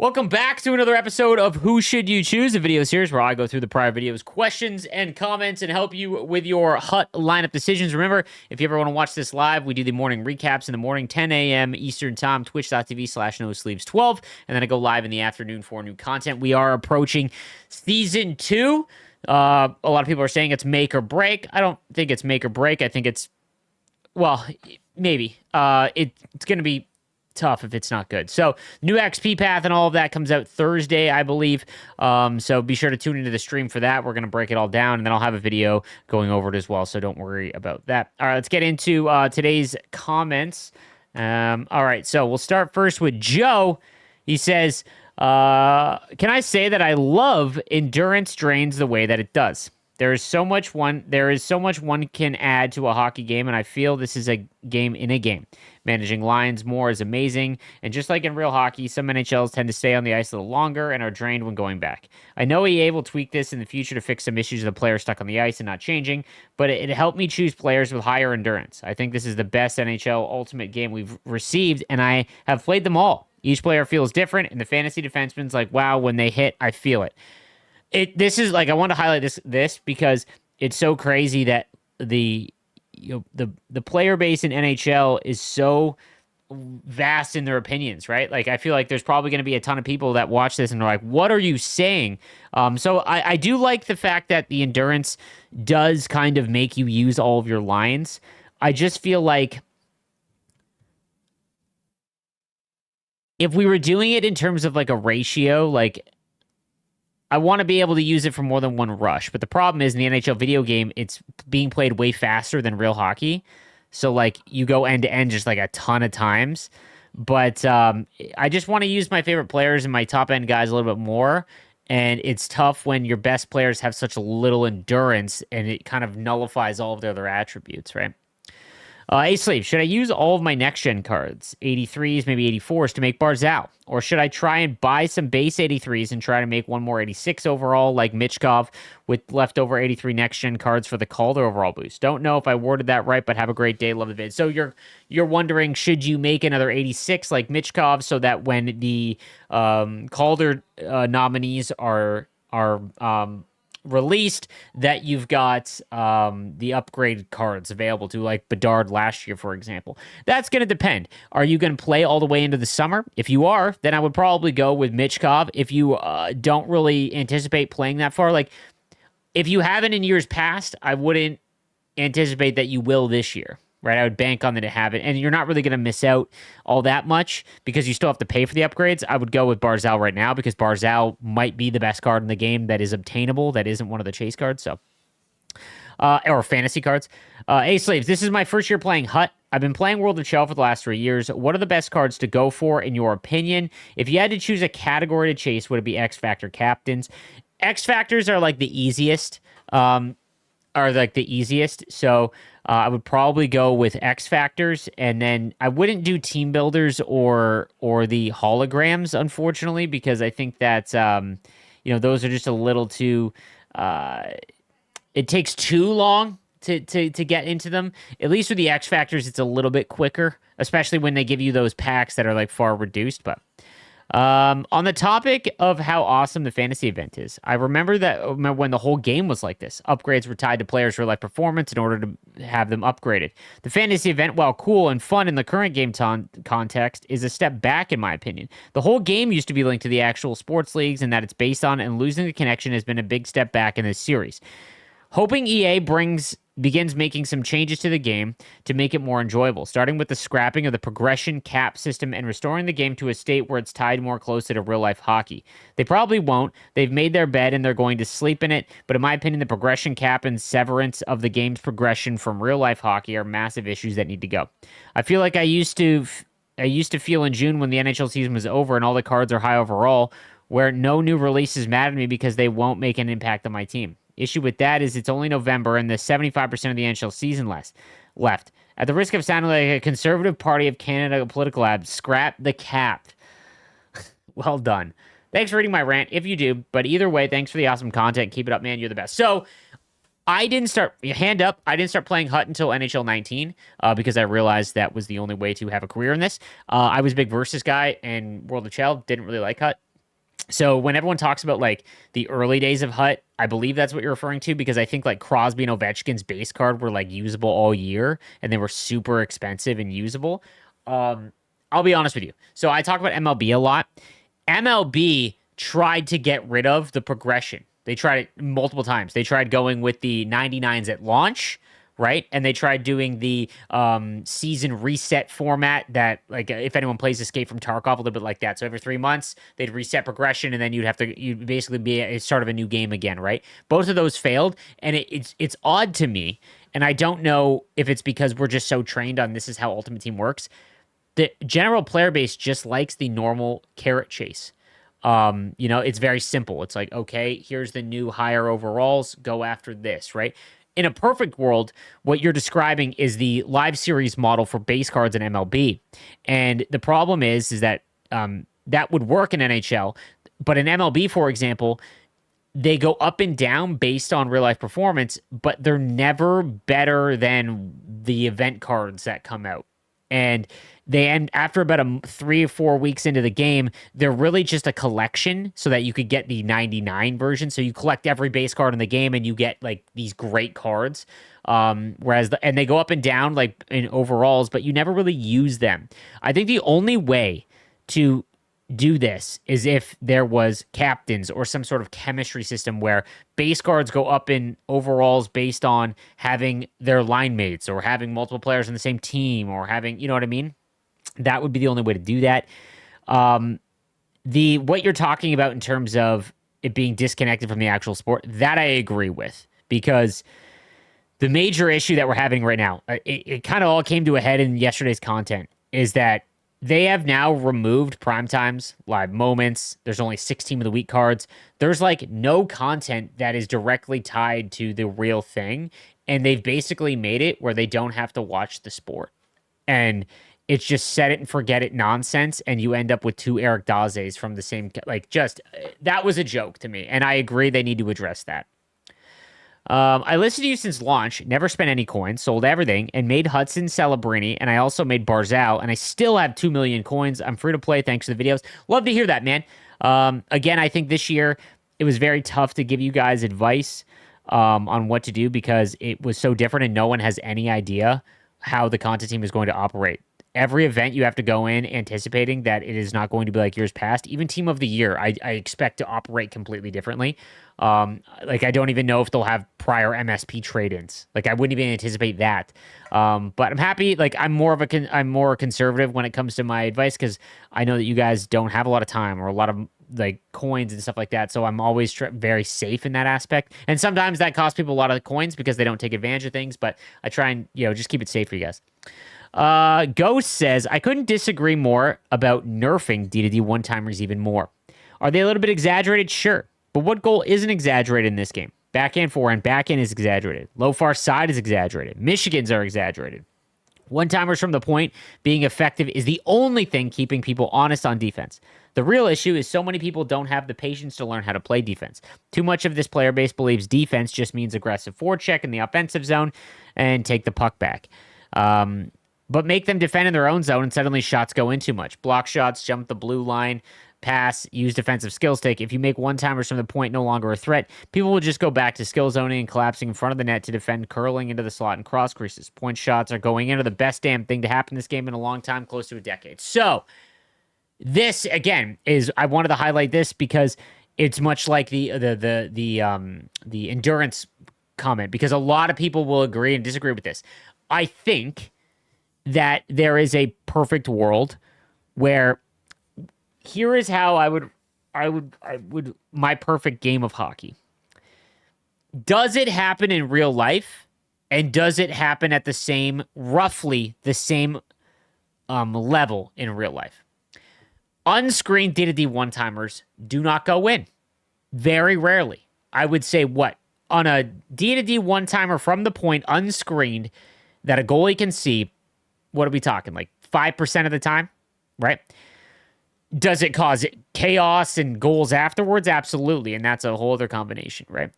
Welcome back to another episode of Who Should You Choose, a video series where I go through the prior videos, questions, and comments and help you with your HUT lineup decisions. Remember, if you ever want to watch this live, we do the morning recaps in the morning, 10 a.m. Eastern Time, twitch.tv/nosleeves12, and then I go live in the afternoon for new content. We are approaching Season 2. A lot of people are saying it's make or break. I don't think it's make or break. I think it's, well, maybe. It's going to be tough if it's not good. So new XP path and all of that comes out Thursday, I believe. So be sure to tune into the stream for that. We're going to break it all down, and then I'll have a video going over it as well, so don't worry about that. All right, let's get into today's comments. All right, so we'll start first with Joe. He says, can I say that I love endurance drains the way that it does? There is so much one can add to a hockey game, and I feel this is a game in a game. Managing lines more is amazing, and just like in real hockey, some NHLs tend to stay on the ice a little longer and are drained when going back. I know EA will tweak this in the future to fix some issues of the player stuck on the ice and not changing, but it helped me choose players with higher endurance. I think this is the best NHL Ultimate game we've received, and I have played them all. Each player feels different, and the fantasy defenseman's like, wow, when they hit, I feel it. This is like, I want to highlight this because it's so crazy that the player base in NHL is so vast in their opinions, right? Like, I feel like there's probably going to be a ton of people that watch this and are like, what are you saying? So I do like the fact that the endurance does kind of make you use all of your lines. I just feel like if we were doing it in terms of like a ratio, like, I want to be able to use it for more than one rush. But the problem is in the NHL video game, it's being played way faster than real hockey. So, like, you go end to end just like a ton of times. But I just want to use my favorite players and my top end guys a little bit more. And it's tough when your best players have such little endurance and it kind of nullifies all of their other attributes, right? A-Slave, should I use all of my next-gen cards, 83s, maybe 84s, to make Barzal? Or should I try and buy some base 83s and try to make one more 86 overall, like Michkov, with leftover 83 next-gen cards for the Calder overall boost? Don't know if I worded that right, but have a great day. Love the vid. So you're wondering, should you make another 86 like Michkov so that when the Calder nominees are released, that you've got the upgraded cards available to, like Bedard last year, for example? That's going to depend. Are you going to play all the way into the summer? If you are, then I would probably go with Michkov. If you don't really anticipate playing that far, like if you haven't in years past, I wouldn't anticipate that you will this year, right? I would bank on that to have it, and you're not really going to miss out all that much because you still have to pay for the upgrades. I would go with Barzal right now because Barzal might be the best card in the game that is obtainable, that isn't one of the chase cards, so or fantasy cards. A-Slaves, this is my first year playing HUT. I've been playing World of Shell for the last 3 years. What are the best cards to go for, in your opinion? If you had to choose a category to chase, would it be X Factor captains? X Factors are like the easiest. So I would probably go with X Factors, and then I wouldn't do team builders or the holograms, unfortunately, because I think that those are just a little too. It takes too long to get into them. At least with the X Factors, it's a little bit quicker, especially when they give you those packs that are like far reduced. But on the topic of how awesome the fantasy event is, I remember when the whole game was like this. Upgrades were tied to players' real life performance in order to have them upgraded. The fantasy event, while cool and fun in the current game context, is a step back in my opinion. The whole game used to be linked to the actual sports leagues and that it's based on, and losing the connection has been a big step back in this series. Hoping EA begins making some changes to the game to make it more enjoyable, starting with the scrapping of the progression cap system and restoring the game to a state where it's tied more closely to real-life hockey. They probably won't. They've made their bed and they're going to sleep in it, but in my opinion, the progression cap and severance of the game's progression from real-life hockey are massive issues that need to go. I feel like I used to feel in June when the NHL season was over and all the cards are high overall, where no new releases matter to me because they won't make an impact on my team. Issue with that is it's only November and there's 75% of the NHL season left. At the risk of sounding like a Conservative Party of Canada political ad, scrap the cap. Well done. Thanks for reading my rant, if you do. But either way, thanks for the awesome content. Keep it up, man. You're the best. So I didn't start playing HUT until NHL 19 because I realized that was the only way to have a career in this. I was a big Versus guy, and World of Shell didn't really like HUT. So when everyone talks about like the early days of Hut, I believe that's what you're referring to because I think like Crosby and Ovechkin's base card were like usable all year and they were super expensive and usable. Um, I'll be honest with you. So I talk about MLB a lot. MLB tried to get rid of the progression. They tried it multiple times. They tried going with the 99s at launch, right? And they tried doing the season reset format that, like, if anyone plays Escape from Tarkov, a little bit like that. So every 3 months, they'd reset progression, and then you'd basically be a start of a new game again, right? Both of those failed, and it's odd to me, and I don't know if it's because we're just so trained on this is how Ultimate Team works. The general player base just likes the normal carrot chase. It's very simple. It's like, okay, here's the new higher overalls, go after this, right? In a perfect world, what you're describing is the live series model for base cards in MLB. And the problem is that that would work in NHL, but in MLB, for example, they go up and down based on real life performance, but they're never better than the event cards that come out. And they end after about 3 or 4 weeks into the game, they're really just a collection so that you could get the 99 version. So you collect every base card in the game and you get like these great cards. And they go up and down like in overalls, but you never really use them. I think the only way to do this is if there was captains or some sort of chemistry system where base cards go up in overalls based on having their line mates or having multiple players on the same team or having, you know what I mean? That would be the only way to do that. What you're talking about in terms of it being disconnected from the actual sport, that I agree with, because the major issue that we're having right now, it kind of all came to a head in yesterday's content, is that they have now removed prime times, live moments. There's only 6 team of the week cards. There's like no content that is directly tied to the real thing. And they've basically made it where they don't have to watch the sport. And it's just set it and forget it nonsense. And you end up with 2 Eric Dazes from the same, that was a joke to me. And I agree they need to address that. I listened to you since launch, never spent any coins, sold everything, and made Hudson Celebrini, and I also made Barzal, and I still have 2 million coins. I'm free to play thanks to the videos. Love to hear that, man. Again, I think this year it was very tough to give you guys advice on what to do because it was so different and no one has any idea how the content team is going to operate. Every event you have to go in anticipating that it is not going to be like years past. Even Team of the Year, I expect to operate completely differently. I don't even know if they'll have prior MSP trade-ins. Like I wouldn't even anticipate that. But I'm happy. Like I'm more conservative when it comes to my advice because I know that you guys don't have a lot of time or a lot of like coins and stuff like that. So I'm always very safe in that aspect. And sometimes that costs people a lot of coins because they don't take advantage of things. But I try and just keep it safe for you guys. Ghost says, I couldn't disagree more about nerfing D2D one-timers even more. Are they a little bit exaggerated? Sure. But what goal isn't exaggerated in this game? Backhand, forehand, backhand is exaggerated. Low far side is exaggerated. Michigans are exaggerated. One-timers from the point being effective is the only thing keeping people honest on defense. The real issue is so many people don't have the patience to learn how to play defense. Too much of this player base believes defense just means aggressive forecheck in the offensive zone and take the puck back. But make them defend in their own zone and suddenly shots go in too much. Block shots, jump the blue line, pass, use defensive skill stick. If you make one-timers from the point no longer a threat, people will just go back to skill zoning and collapsing in front of the net to defend, curling into the slot and cross creases. Point shots are going into the best damn thing to happen in this game in a long time, close to a decade. So this again is I wanted to highlight this because it's much like the endurance comment because a lot of people will agree and disagree with this. I think that there is a perfect world where here is how I would my perfect game of hockey. Does it happen in real life? And does it happen at roughly the same level in real life? Unscreened D2D one-timers do not go in. Very rarely. I would say on a D2D one-timer from the point unscreened that a goalie can see, what are we talking? Like 5% of the time, right? Does it cause chaos and goals afterwards? Absolutely. And that's a whole other combination, right?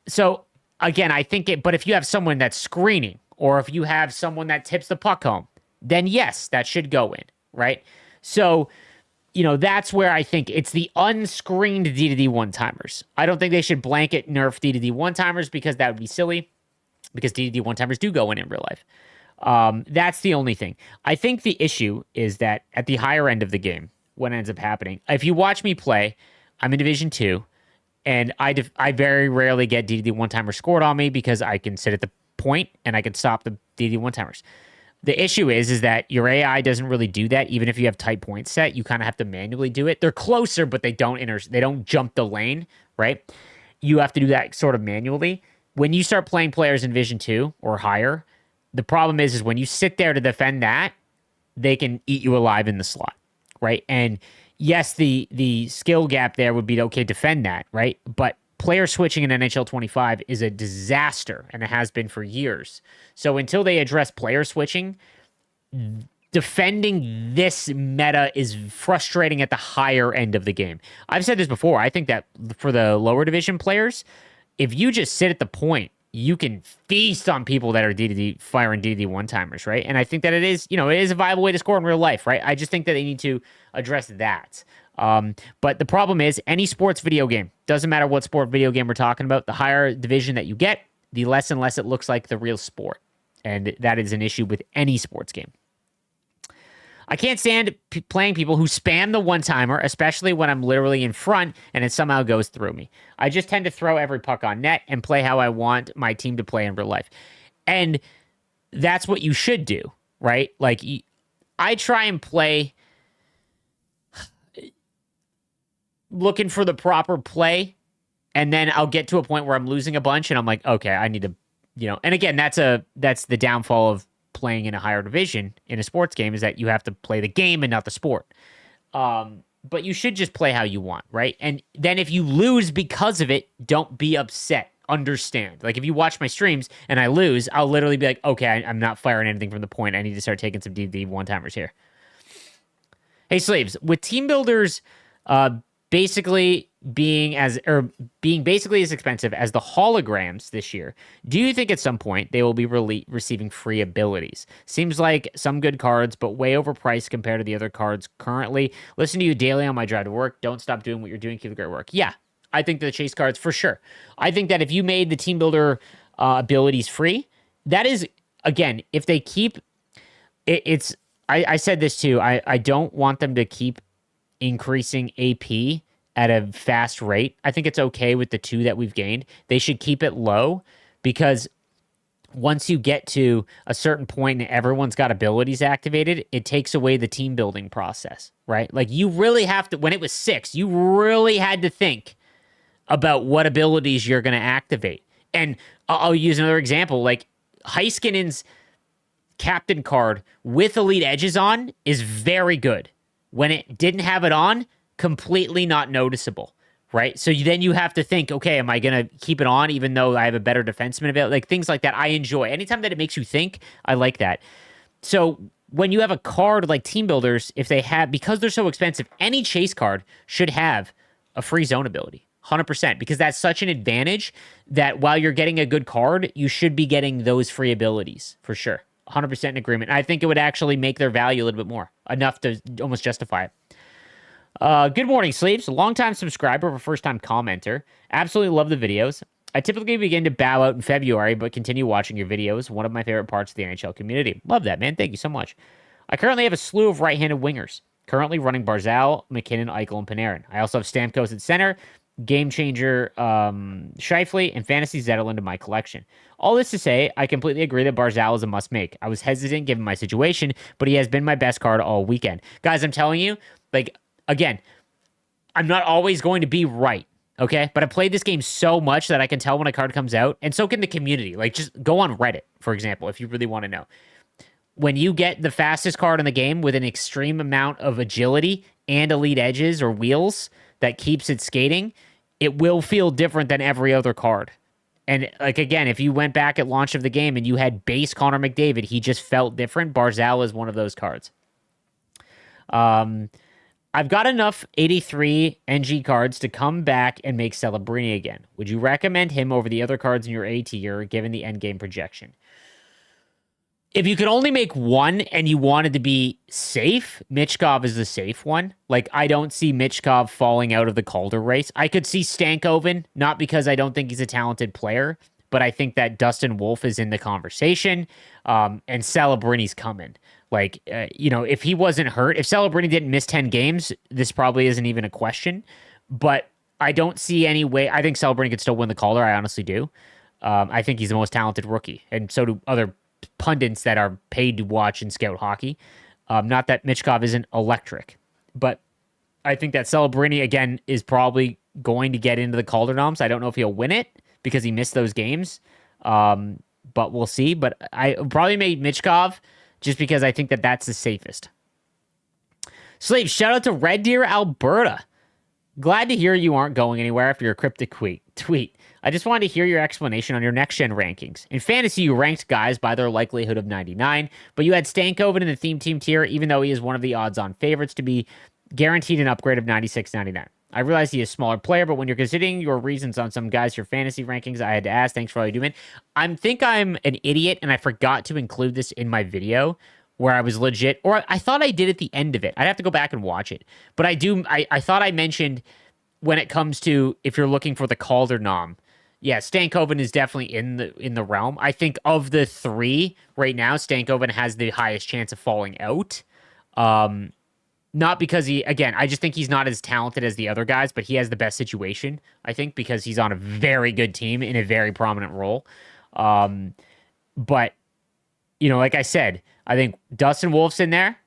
So again, I think but if you have someone that's screening or if you have someone that tips the puck home, then yes, that should go in, right? So that's where I think it's the unscreened D to D one timers. I don't think they should blanket nerf D to D one timers because that would be silly. Because D to D one timers do go in real life. That's the only thing. I think the issue is that at the higher end of the game, what ends up happening, if you watch me play, I'm in Division 2, and I very rarely get DDD one-timer scored on me because I can sit at the point and I can stop the DDD one-timers. The issue is that your AI doesn't really do that. Even if you have tight points set, you kind of have to manually do it. They're closer, but they don't jump the lane, right? You have to do that sort of manually. When you start playing players in Division 2 or higher, the problem is when you sit there to defend that, they can eat you alive in the slot, right? And yes, the skill gap there would be okay, defend that, right? But player switching in NHL 25 is a disaster, and it has been for years. So until they address player switching, defending this meta is frustrating at the higher end of the game. I've said this before. I think that for the lower division players, if you just sit at the point, you can feast on people that are DDD firing DDD one-timers, right? And I think that it is a viable way to score in real life, right? I just think that they need to address that. But the problem is any sports video game, doesn't matter what sport video game we're talking about, the higher division that you get, the less and less it looks like the real sport. And that is an issue with any sports game. I can't stand playing people who spam the one-timer, especially when I'm literally in front and it somehow goes through me. I just tend to throw every puck on net and play how I want my team to play in real life. And that's what you should do, right? Like, I try and play looking for the proper play, and then I'll get to a point where I'm losing a bunch, and I'm like, okay, I need to, and again, that's the downfall of playing in a higher division in a sports game, is that you have to play the game and not the sport. But you should just play how you want, right? And then if you lose because of it, don't be upset. Understand. Like, if you watch my streams and I lose, I'll literally be like, okay, I'm not firing anything from the point. I need to start taking some DD one-timers here. Hey, Slaves, with team builders basically being basically as expensive as the holograms this year, do you think at some point they will be receiving free abilities? Seems like some good cards, but way overpriced compared to the other cards currently. Listen to you daily on my drive to work. Don't stop doing what you're doing. Keep the great work. Yeah, I think the chase cards for sure. I think that if you made the team builder abilities free, that is, again, if they keep it's. I said this too. I don't want them to keep increasing AP at a fast rate. I think it's okay with the 2 that we've gained. They should keep it low, because once you get to a certain point and everyone's got abilities activated, it takes away the team building process, right? Like, you really have to, when it was 6, you really had to think about what abilities you're going to activate. And I'll use another example. Like, Heiskanen's captain card with elite edges on is very good. When it didn't have it on, completely not noticeable, right? So then you have to think, okay, am I going to keep it on even though I have a better defenseman available? Like, things like that I enjoy. Anytime that it makes you think, I like that. So when you have a card like Team Builders, because they're so expensive, any chase card should have a free zone ability. 100%, because that's such an advantage that while you're getting a good card, you should be getting those free abilities for sure. 100% in agreement. I think it would actually make their value a little bit more, enough to almost justify it. Good morning, Sleeves. Long-time subscriber, first-time commenter. Absolutely love the videos. I typically begin to bow out in February, but continue watching your videos. One of my favorite parts of the NHL community. Love that, man. Thank you so much. I currently have a slew of right-handed wingers. Currently running Barzal, McKinnon, Eichel, and Panarin. I also have Stamkos at center, Game Changer, Scheifele, and Fantasy Zetterlund in my collection. All this to say, I completely agree that Barzal is a must-make. I was hesitant given my situation, but he has been my best card all weekend. Guys, I'm telling you, like, again, I'm not always going to be right, okay? But I played this game so much that I can tell when a card comes out, and so can the community. Like, just go on Reddit, for example, if you really want to know. When you get the fastest card in the game with an extreme amount of agility and elite edges or wheels that keeps it skating, it will feel different than every other card. And, like, again, if you went back at launch of the game and you had base Connor McDavid, he just felt different. Barzal is one of those cards. I've got enough 83 NG cards to come back and make Celebrini again. Would you recommend him over the other cards in your A tier, given the endgame projection? If you could only make one and you wanted to be safe, Michkov is the safe one. Like, I don't see Michkov falling out of the Calder race. I could see Stankoven, not because I don't think he's a talented player, but I think that Dustin Wolf is in the conversation, and Celebrini's coming. Like, if he wasn't hurt, if Celebrini didn't miss 10 games, this probably isn't even a question. But I don't see any way. I think Celebrini could still win the Calder. I honestly do. I think he's the most talented rookie, and so do other pundits that are paid to watch and scout hockey. Not that Michkov isn't electric, but I think that Celebrini, again, is probably going to get into the Calder noms. I don't know if he'll win it because he missed those games, but we'll see. But I probably made Michkov just because I think that that's the safest. Slave, shout out to Red Deer, Alberta. Glad to hear you aren't going anywhere after your cryptic tweet. I just wanted to hear your explanation on your next-gen rankings. In fantasy, you ranked guys by their likelihood of 99, but you had Stankoven in the theme team tier, even though he is one of the odds-on favorites to be guaranteed an upgrade of 96-99. I realize he is a smaller player, but when you're considering your reasons on some guys, your fantasy rankings, I had to ask. Thanks for all you do, man. I think I'm an idiot, and I forgot to include this in my video where I was legit, or I thought I did at the end of it. I'd have to go back and watch it. But I thought I mentioned when it comes to if you're looking for the Calder nom, yeah, Stankoven is definitely in the realm. I think of the three right now, Stankoven has the highest chance of falling out. Not because I just think he's not as talented as the other guys, but he has the best situation, I think, because he's on a very good team in a very prominent role. But, like I said, I think Dustin Wolf's in there.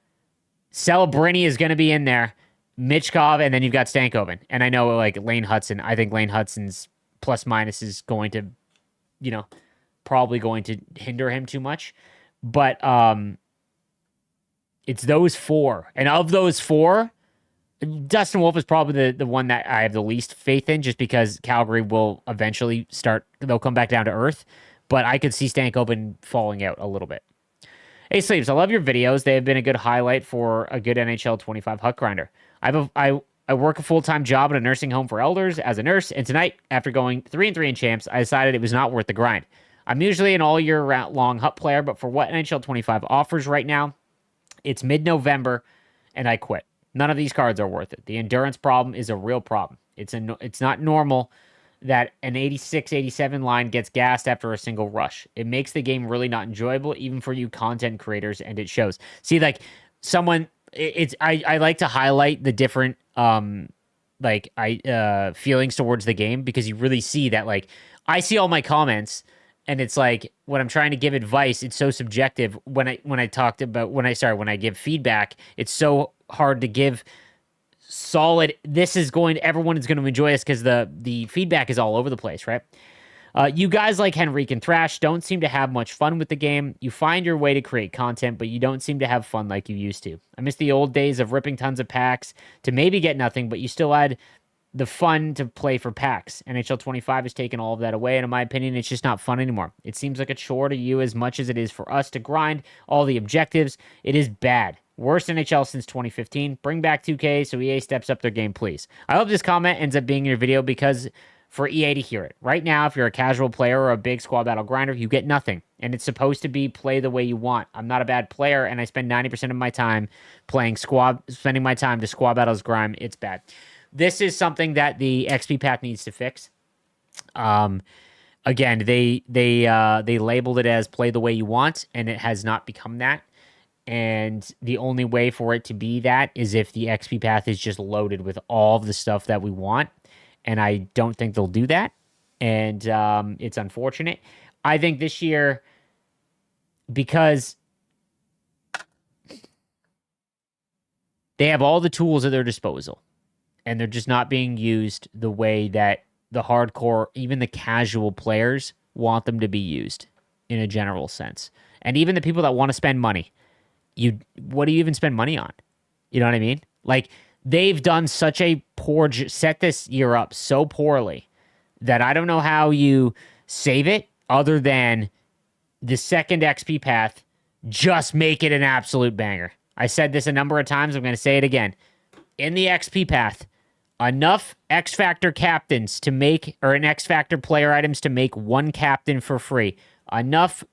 Celebrini is going to be in there. Michkov, and then you've got Stankoven. And I know, Lane Hudson, I think Lane Hudson's plus minus is going to, probably going to hinder him too much. But it's those four. And of those four, Dustin Wolf is probably the one that I have the least faith in, just because Calgary will eventually they'll come back down to earth. But I could see Stankoven falling out a little bit. Hey, Sleeves, I love your videos. They have been a good highlight for a good NHL 25 Huck grinder. I work a full-time job at a nursing home for elders as a nurse, and tonight, after going 3-3 in champs, I decided it was not worth the grind. I'm usually an all-year-long Huck player, but for what NHL 25 offers right now, it's mid-November, and I quit. None of these cards are worth it. The endurance problem is a real problem. It's not normal that an 86, 87 line gets gassed after a single rush. It makes the game really not enjoyable, even for you content creators, and it shows. See, I like to highlight the different feelings towards the game, because you really see that, I see all my comments, and it's like when I'm trying to give advice, it's so subjective. When I give feedback, it's so hard to give solid. Everyone is going to enjoy this because the feedback is all over the place, right? You guys like Henrique and Thrash don't seem to have much fun with the game. You find your way to create content, but you don't seem to have fun like you used to. I miss the old days of ripping tons of packs to maybe get nothing, but you still had the fun to play for packs. NHL 25 has taken all of that away, and in my opinion, it's just not fun anymore. It seems like a chore to you as much as it is for us to grind all the objectives. It is bad. Worst NHL since 2015. Bring back 2K so EA steps up their game, please. I hope this comment ends up being in your video because for EA to hear it. Right now, if you're a casual player or a big squad battle grinder, you get nothing. And it's supposed to be play the way you want. I'm not a bad player, and I spend 90% of my time spending my time to squad battles grind. It's bad. This is something that the XP path needs to fix. Again, they labeled it as play the way you want, and it has not become that. And the only way for it to be that is if the XP path is just loaded with all of the stuff that we want. And I don't think they'll do that. And it's unfortunate. I think this year, because they have all the tools at their disposal, and they're just not being used the way that the hardcore, even the casual players, want them to be used in a general sense. And even the people that want to spend money, what do you even spend money on? You know what I mean? They've done such a set this year up so poorly that I don't know how you save it other than the second XP path. Just make it an absolute banger. I said this a number of times. I'm going to say it again. In the XP path, enough X Factor captains to make, or an X Factor player items to make one captain for free. Enough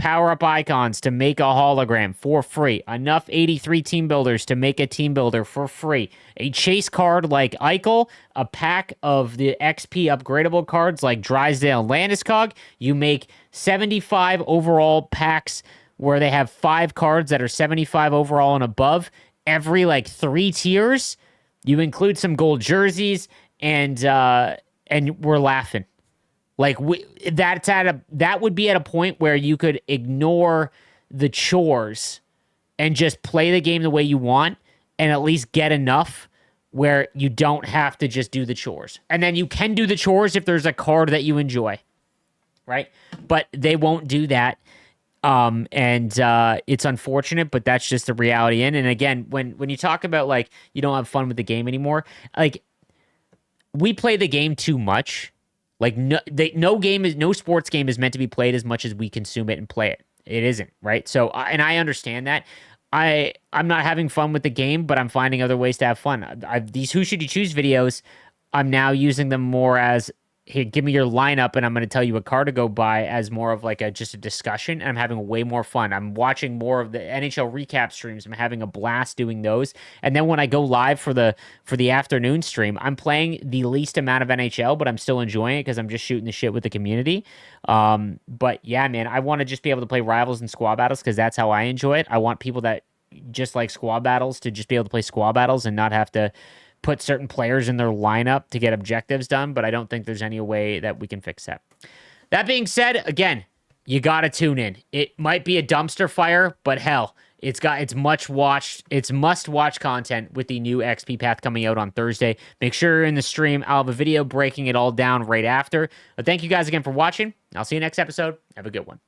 power-up icons to make a hologram for free. Enough 83 team builders to make a team builder for free. A chase card like Eichel, a pack of the XP upgradable cards like Drysdale and Landeskog. You make 75 overall packs where they have 5 cards that are 75 overall and above every like 3 tiers. You include some gold jerseys, and we're laughing. Like that would be at a point where you could ignore the chores and just play the game the way you want, and at least get enough where you don't have to just do the chores. And then you can do the chores if there's a card that you enjoy, right? But they won't do that. It's unfortunate, but that's just the reality in. And again, when you talk about like you don't have fun with the game anymore, like we play the game too much. Like no sports game is meant to be played as much as we consume it and play it. It isn't, right? So and I understand that. I'm not having fun with the game, but I'm finding other ways to have fun. These Who Should You Choose videos, I'm now using them more as, here, give me your lineup, and I'm going to tell you a card to go buy, as more of like just a discussion, and I'm having way more fun. I'm watching more of the NHL recap streams. I'm having a blast doing those. And then when I go live for the afternoon stream, I'm playing the least amount of NHL, but I'm still enjoying it because I'm just shooting the shit with the community. But yeah, man, I want to just be able to play Rivals and Squad Battles because that's how I enjoy it. I want people that just like Squad Battles to just be able to play Squad Battles and not have to put certain players in their lineup to get objectives done, but I don't think there's any way that we can fix that. That being said, again, you got to tune in. It might be a dumpster fire, but hell, it's must-watch content with the new XP Path coming out on Thursday. Make sure you're in the stream. I'll have a video breaking it all down right after. But thank you guys again for watching. I'll see you next episode. Have a good one.